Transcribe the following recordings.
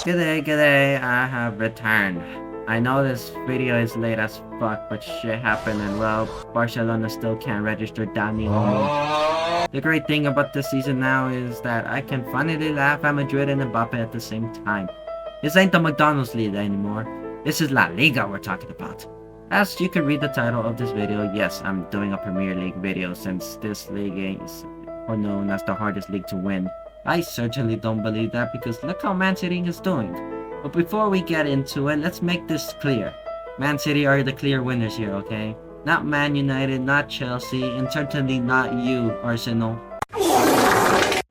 G'day, I have returned. I know this video is late as fuck, but shit happened and well, Barcelona still can't register Dani Olmo. The great thing about this season now is that I can finally laugh at Madrid and Mbappe at the same time. This ain't the McDonald's league anymore. This is La Liga we're talking about. As you can read the title of this video, yes, I'm doing a Premier League video since this league is known as the hardest league to win. I certainly don't believe that because look how Man City is doing. But before we get into it, let's make this clear. Man City are the clear winners here, okay? Not Man United, not Chelsea, and certainly not you, Arsenal.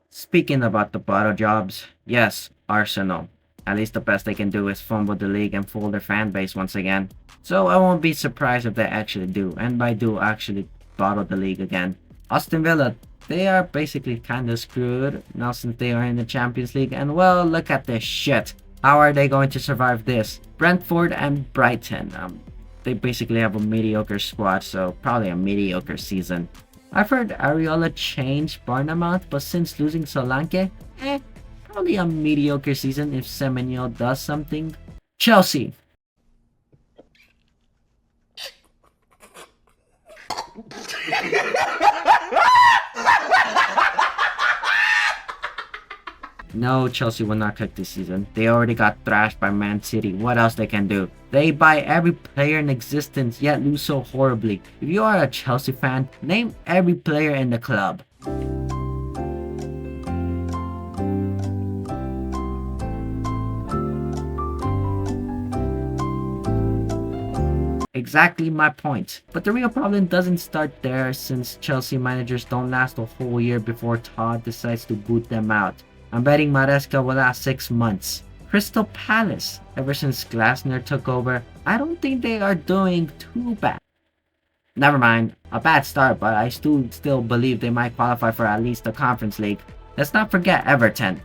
Speaking about the bottle jobs, yes, Arsenal. At least the best they can do is fumble the league and fool their fan base once again. So I won't be surprised if they actually do, and by do actually bottle the league again. Aston Villa, they are basically kinda screwed now since they are in the Champions League, and well, look at this shit. How are they going to survive this? Brentford and Brighton, they basically have a mediocre squad, so probably a mediocre season. I've heard Areola changed Bournemouth, but since losing Solanke, probably a mediocre season if Semenyo does something. Chelsea. No, Chelsea will not cook this season. They already got thrashed by Man City. What else they can do? They buy every player in existence, yet lose so horribly. If you are a Chelsea fan, name every player in the club. Exactly my point. But the real problem doesn't start there since Chelsea managers don't last a whole year before Todd decides to boot them out. I'm betting Maresca will last 6 months. Crystal Palace, ever since Glasner took over, I don't think they are doing too bad. Never mind, a bad start, but I still believe they might qualify for at least the Conference League. Let's not forget Everton.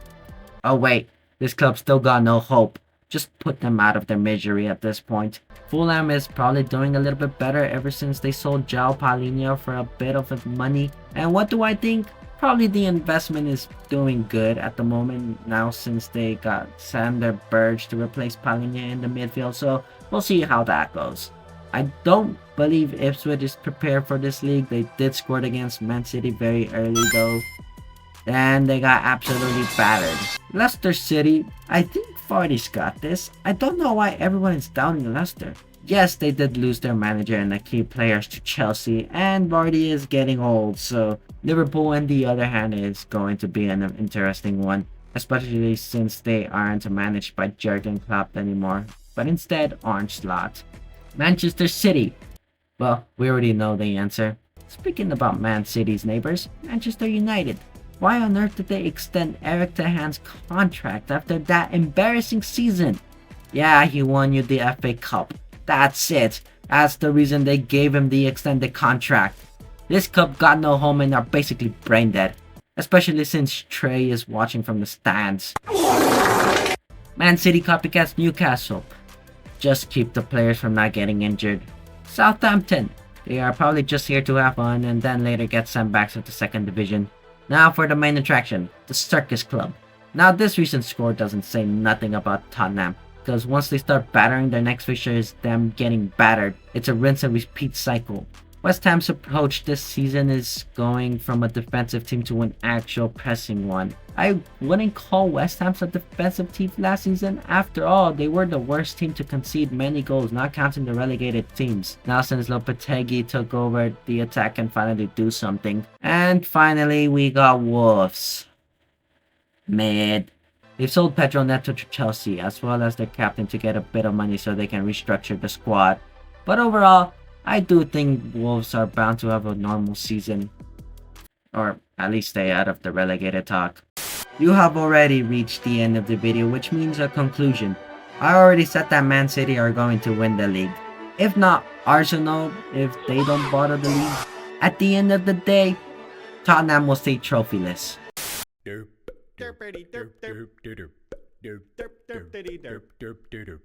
Oh wait, this club still got no hope. Just put them out of their misery at this point. Fulham is probably doing a little bit better ever since they sold João Paulinho for a bit of money. And what do I think? Probably the investment is doing good at the moment now since they got Sander Berge to replace Paulinho in the midfield, so we'll see how that goes. I don't believe Ipswich is prepared for this league. They did score against Man City very early though, and they got absolutely battered. Leicester City, I think Vardy's got this. I don't know why everyone is doubting Leicester. Yes, they did lose their manager and the key players to Chelsea, and Vardy is getting old, so Liverpool on the other hand is going to be an interesting one, especially since they aren't managed by Jurgen Klopp anymore, but instead Arne Slot. Manchester City, well, we already know the answer. Speaking about Man City's neighbors, Manchester United. Why on earth did they extend Eric Ten Hag's contract after that embarrassing season? Yeah, he won you the FA Cup. That's it. That's the reason they gave him the extended contract. This club got no home and are basically brain dead. Especially since Trey is watching from the stands. Man City copycats Newcastle. Just keep the players from not getting injured. Southampton. They are probably just here to have fun and then later get sent back to the second division. Now for the main attraction, the Circus Club. Now this recent score doesn't say nothing about Tottenham, because once they start battering, their next fixture is them getting battered. It's a rinse and repeat cycle. West Ham's approach this season is going from a defensive team to an actual pressing one. I wouldn't call West Ham a defensive team last season. After all, they were the worst team to concede many goals, not counting the relegated teams. Now since Lopetegui took over, the attack can finally do something. And finally, we got Wolves. Mid. They've sold Pedro Neto to Chelsea as well as their captain to get a bit of money so they can restructure the squad. But overall, I do think Wolves are bound to have a normal season. Or at least stay out of the relegated talk. You have already reached the end of the video, which means a conclusion. I already said that Man City are going to win the league. If not Arsenal, if they don't bother the league. At the end of the day, Tottenham will stay trophyless. Derp derp derp derp derp derp derp derp derp derp derp derp derp derp.